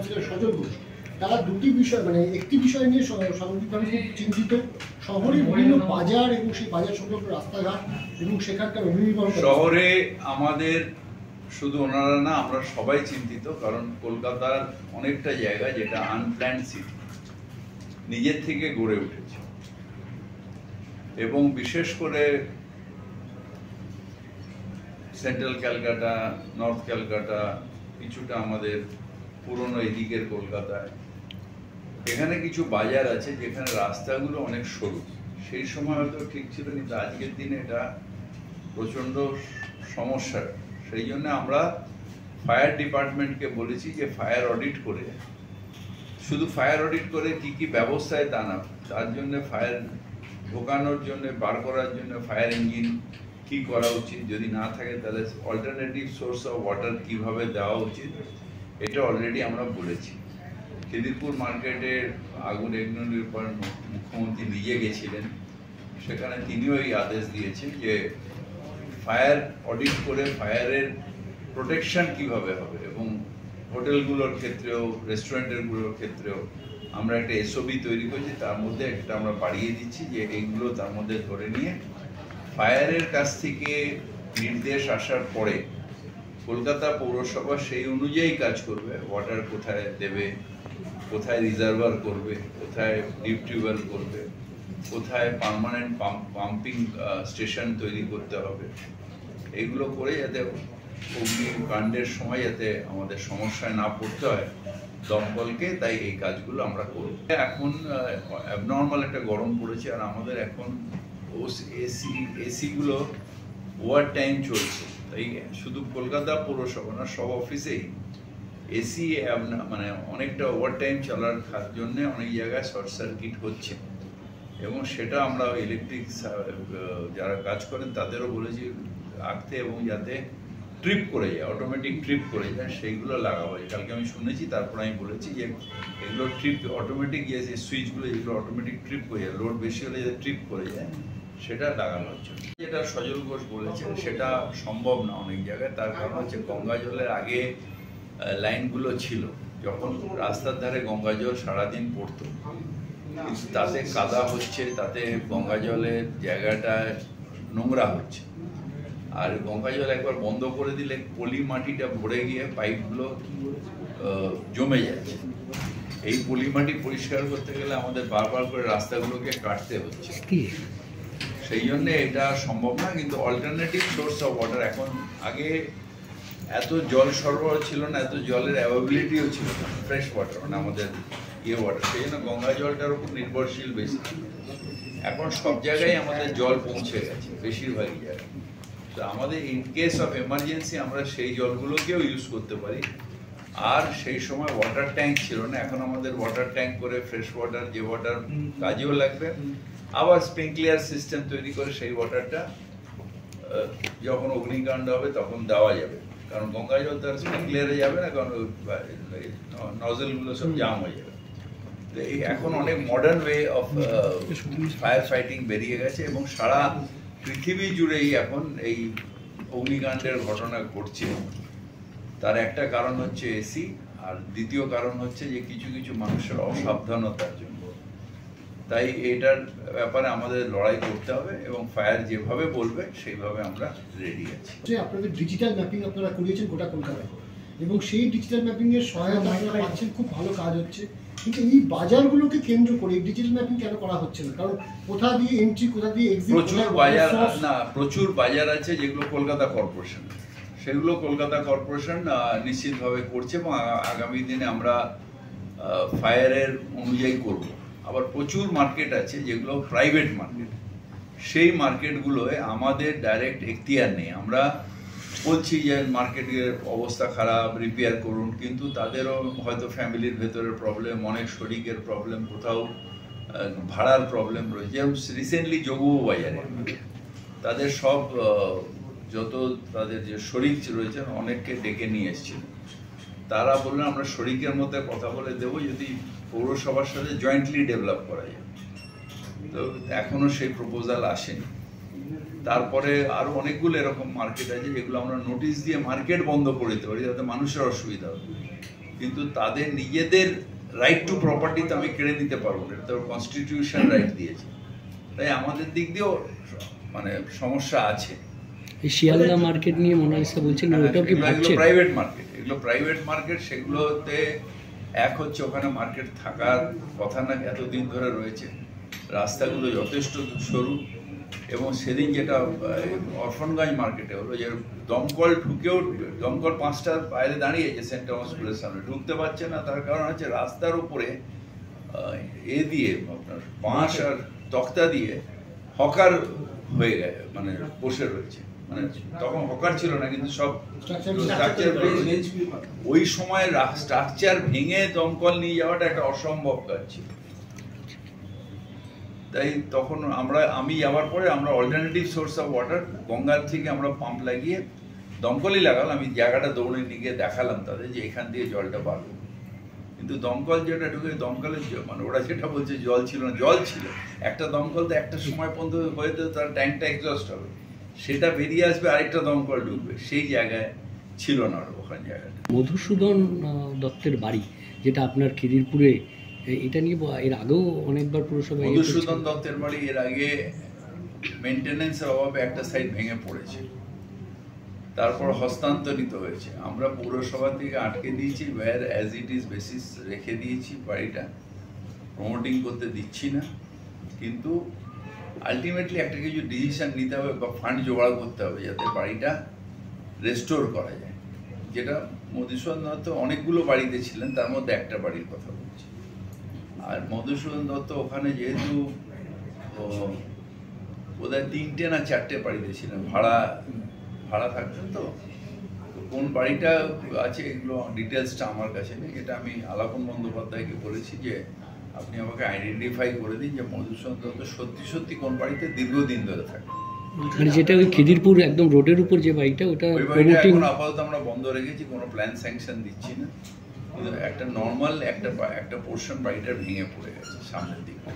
Councillor Sajal Ghosh, তারা দুটি বিষয় মানে একটি বিষয় নিয়ে সামগ্রিকভাবে খুব চিন্তিত, শহরের বিভিন্ন বাজার এবং সেই বাজার সংলগ্ন রাস্তাঘাট এবং সেখানকার অভিনির্মাণ। শহরে আমাদের শুধু ওনারা না, আমরা সবাই চিন্তিত, কারণ কলকাতার অনেকটা জায়গা যেটা আনপ্ল্যান্ড সিটি নিজের থেকে গড়ে উঠেছে, এবং বিশেষ করে সেন্ট্রাল ক্যালকাটা, নর্থ ক্যালকাটা, কিছুটা আমাদের পুরনো এদিকের কলকাতায় এখানে কিছু বাজার আছে যেখানে রাস্তাগুলো অনেক সরু। সেই সময় হয়তো ঠিক ছিল, কিন্তু আজকের দিনে এটা প্রচণ্ড সমস্যা। সেই জন্য আমরা ফায়ার ডিপার্টমেন্টকে বলেছি যে ফায়ার অডিট করে, শুধু ফায়ার অডিট করে কি কি ব্যবস্থায় তা না, তার জন্য ফায়ার ঢোকানোর জন্য, বার করার জন্য ফায়ার ইঞ্জিন কি করা উচিত, যদি না থাকে তাহলে অল্টারনেটিভ সোর্স অফ ওয়াটার কিভাবে দেওয়া উচিত, এটা অলরেডি আমরা বলেছি। খিদিরপুর মার্কেটের আগুন এগনোর পর মুখ্যমন্ত্রী নিজে গেছিলেন, সেখানে তিনিও এই আদেশ দিয়েছেন যে ফায়ার অডিট করে ফায়ারের প্রোটেকশন কিভাবে হবে, এবং হোটেলগুলোর ক্ষেত্রেও, রেস্টুরেন্টেরগুলোর ক্ষেত্রেও আমরা একটা এসওপি তৈরি করেছি। তার মধ্যে একটা আমরা বাড়িয়ে দিচ্ছি যে এইগুলো তার মধ্যে ধরে নিয়ে ফায়ারের কাছ থেকে নির্দেশ আসার পরে কলকাতা পৌরসভা সেই অনুযায়ী কাজ করবে। ওয়াটার কোথায় দেবে, কোথায় রিজার্ভার করবে, কোথায় ডিপ টিউবওয়েল করবে, কোথায় পার্মানেন্ট পাম্পিং স্টেশন তৈরি করতে হবে, এগুলো করে যাতে অগ্নিকাণ্ডের সময় যাতে আমাদের সমস্যায় না পড়তে হয় দমকলকে, তাই এই কাজগুলো আমরা করব। এখন অ্যাবনর্মাল একটা গরম পড়েছে, আর আমাদের এখন এসিগুলো ওভার টাইম চলছে, তাই শুধু কলকাতা পৌরসভা না, সব অফিসেই এসি মানে অনেকটা ওভার টাইম চলার জন্য অনেক জায়গায় শর্ট সার্কিট হচ্ছে, এবং সেটা আমরা ইলেকট্রিক যারা কাজ করেন তাদেরও বলেছি রাখতে, এবং যাতে ট্রিপ করে যায়, অটোমেটিক ট্রিপ করে যায়, সেইগুলো লাগাবো। কালকে আমি শুনেছি, তারপর আমি বলেছি যে এগুলো ট্রিপ অটোমেটিক, যে সুইচগুলো যেগুলো অটোমেটিক ট্রিপ করে যায়, লোড বেশি হলে যে ট্রিপ করে যায়, সেটা লাগানো হচ্ছে। যেটা সজল ঘোষ বলেছেন সেটা সম্ভব না অনেক জায়গায়, তার কারণ হচ্ছে গঙ্গা জলের আগে লাইনগুলো ছিল, যখন রাস্তার ধারে গঙ্গা জল সারাদিন পড়তো, তাতে কাদা হচ্ছে, তাতে গঙ্গা জলের জায়গাটা নোংরা হচ্ছে, আর গঙ্গা জল একবার বন্ধ করে দিলে পলি মাটিটা ভরে গিয়ে পাইপগুলো জমে যাচ্ছে। এই পলি মাটি পরিষ্কার করতে গেলে আমাদের বারবার করে রাস্তাগুলোকে কাটতে হচ্ছে, সেই জন্য এটা সম্ভব না। কিন্তু অল্টারনেটিভ সোর্স অফ ওয়াটার, এখন আগে এত জল সরবরাহ ছিল না, এত জলের অ্যাভেবিলিটিও ছিল না, ফ্রেশ ওয়াটার মানে আমাদের ওয়াটার, সেই জন্য গঙ্গা জলটার উপর নির্ভরশীল বেশি। এখন সব জায়গায় আমাদের জল পৌঁছে গেছে, বেশিরভাগই জায়গায়। তো আমাদের ইন কেস অফ এমার্জেন্সি আমরা সেই জলগুলোকেও ইউজ করতে পারি। আর সেই সময় ওয়াটার ট্যাঙ্ক ছিল না, এখন আমাদের ওয়াটার ট্যাঙ্ক করে ফ্রেশ ওয়াটার, যে ওয়াটার কাজেও লাগবে, আবার স্প্রিংকলার সিস্টেম তৈরি করে সেই ওয়াটারটা যখন অগ্নিকাণ্ড হবে তখন দেওয়া যাবে, কারণ গঙ্গা জল তার স্প্রিংকলারে যাবে না, কারণ নজলগুলো সব জাম হয়ে যাবে। তো এই এখন অনেক modern way of fire fighting বেরিয়ে গেছে, এবং সারা পৃথিবী জুড়েই এখন এই অগ্নিকাণ্ডের ঘটনা ঘটছে। তার একটা কারণ হচ্ছে এসি, আর দ্বিতীয় কারণ হচ্ছে যে কিছু কিছু মানুষের অসাবধানতার জন্য। তাই এটার ব্যাপারে আমাদের লড়াই করতে হবে, এবং ফায়ার যেভাবে বলবে সেইভাবে আমরা রেডি আছি। আপনাদের ডিজিটাল ম্যাপিং আপনারা করিয়েছেন গোটা কলকাতায়, এবং সেই ডিজিটাল ম্যাপিং এর সহায়তা আপনারা পাচ্ছেন, খুব ভালো কাজ হচ্ছে। কিন্তু এই বাজারগুলোকে কেন্দ্র করে ডিজিটাল ম্যাপিং কেন করা হচ্ছে না? কারণ কোথা দিয়ে এন্ট্রি, কোথা দিয়ে এক্সিট, প্রচুর বাজার আছে যেগুলো কলকাতা কর্পোরেশন, সেগুলো কলকাতা কর্পোরেশন নিশ্চিতভাবে করছে, এবং আগামী দিনে আমরা ফায়ারের অনুযায়ী করব। আবার প্রচুর মার্কেট আছে যেগুলো প্রাইভেট মার্কেট, সেই মার্কেটগুলোয় আমাদের ডাইরেক্ট এখতিয়ার নেই। আমরা বলছি যে মার্কেটের অবস্থা খারাপ, রিপেয়ার করুন, কিন্তু তাদেরও হয়তো ফ্যামিলির ভেতরের প্রবলেম, অনেক শরিকের প্রবলেম, কোথাও ভাড়ার প্রবলেম রয়েছে। যেমন রিসেন্টলি যোগুয়া বাজারে তাদের সব যত তাদের যে শরিক রয়েছেন অনেককে ডেকে নিয়ে এসেছিল, তারা বললেন আমরা শরিকের মধ্যে কথা বলে দেবো যদি পৌরসভার সাথে জয়েন্টলি ডেভেলপ করা যায়। তো এখনো সেই প্রপোজাল আসেনি। তারপরে আরো অনেকগুলো এরকম মার্কেট আছে যেগুলো আমরা নোটিশ দিয়ে মার্কেট বন্ধ করে দিতে পারি, যাতে মানুষের অসুবিধা হবে। কিন্তু তাদের নিজেদের রাইট টু প্রপার্টি তো আমি কেড়ে নিতে পারবো না, তো কনস্টিটিউশন রাইট দিয়েছে। তাই আমাদের দিক দিয়েও মানে সমস্যা আছে। এই শিয়ালদা মার্কেট নিয়ে মোনালিসা বলছেন, ওটাও কি ভাবছেন? প্রাইভেট মার্কেট, এগুলো প্রাইভেট মার্কেট, সেগুলোতে এক হচ্ছে ওখানে মার্কেট থাকার কথা না, এতদিন ধরে রয়েছে, রাস্তাগুলো যথেষ্ট সরু, এবং সেদিন যেটা অরফনগঞ্জ মার্কেটে হলো যে দমকল ঢুকেও, দমকল 5টার বাইরে দাঁড়িয়েছে সেন্ট টমাস স্কুলের সামনে, ঢুকতে পারছে না। তার কারণ হচ্ছে রাস্তার উপরে এ দিয়ে আপনার বাঁশ আর তক্তা দিয়ে হকার হয়ে গেছে, মানে বসে রয়েছে। মানে তখন হকার ছিল না, কিন্তু সব স্ট্রাকচার, ওই সময় স্ট্রাকচার ভেঙে দমকল নিয়ে যাওয়াটা একটা অসম্ভব কাজ ছিল। তাই তখন আমি যাওয়ার পরে আমরা অল্টারনেটিভ সোর্স অফ ওয়াটার গঙ্গার থেকে আমরা পাম্প লাগিয়ে দমকলই লাগালাম। আমি জায়গাটা দৌড়ে নিয়ে গিয়ে দেখালাম তাদের যে এখান দিয়ে জলটা পাবো, কিন্তু দমকল যেটা ঢুকে, দমকলের মানে ওরা যেটা বলছে জল ছিল না, জল ছিল। একটা দমকল তো একটা সময় পর্যন্ত হয়তো তার ট্যাঙ্কটা এক্সস্ট হবে, সেটা বেরিয়ে আসবে, আরেকটা দমকল ঢুকবে, সেই জায়গায় ছিল না ওখানে জায়গাটা। মধুসূদন দত্তের বাড়ি যেটা আপনার খিদিরপুরে, এটা নিয়ে এর আগেও অনেকবার পুরসভায় মধুসূদন দত্তের বাড়ি এর আগে মেনটেন্যান্সের অভাবে একটা সাইড ভেঙে পড়েছে, তারপর হস্তান্তরিত হয়েছে। আমরা পৌরসভা থেকে আটকে দিয়েছি, where as it is basis রেখে দিয়েছি, বাড়িটা প্রমোটিং করতে দিচ্ছি না। কিন্তু আলটিমেটলি একটা কিছু ডিসিশন নিতে হবে বা ফান্ড জোগাড় করতে হবে যাতে বাড়িটা রেস্টোর করা যায়। যেটা মধুসূদন দত্ত অনেকগুলো বাড়িতে ছিলেন, তার মধ্যে একটা বাড়ির কথা বলছি। আর মধুসূদন দত্ত ওখানে যেহেতু বোধহয় 3টে না 4টে বাড়িতে ছিলেন, ভাড়া থাকতেন। তো কোন বাড়িটা আছে এগুলো ডিটেলসটা আমার কাছে নেই, এটা আমি আলাপন বন্দ্যোপাধ্যায়কে বলেছি যে আপনি আমাকে আইডেন্টিফাই করে দিন যে মধুসূদন দত্ত সত্যি সত্যি কোন বাড়িতে দীর্ঘদিন ধরে থাকে। মানে যেটা ওই খিদিরপুর একদম রোডের উপর যে বাড়িটা, ওটা এখন আপাতত আমরা বন্ধ রেখেছি, কোনো প্ল্যান স্যাংশন দিচ্ছি না। একটা নর্মাল একটা পোর্শন বাড়িটা ভেঙে পড়ে গেছে সামনের দিকে।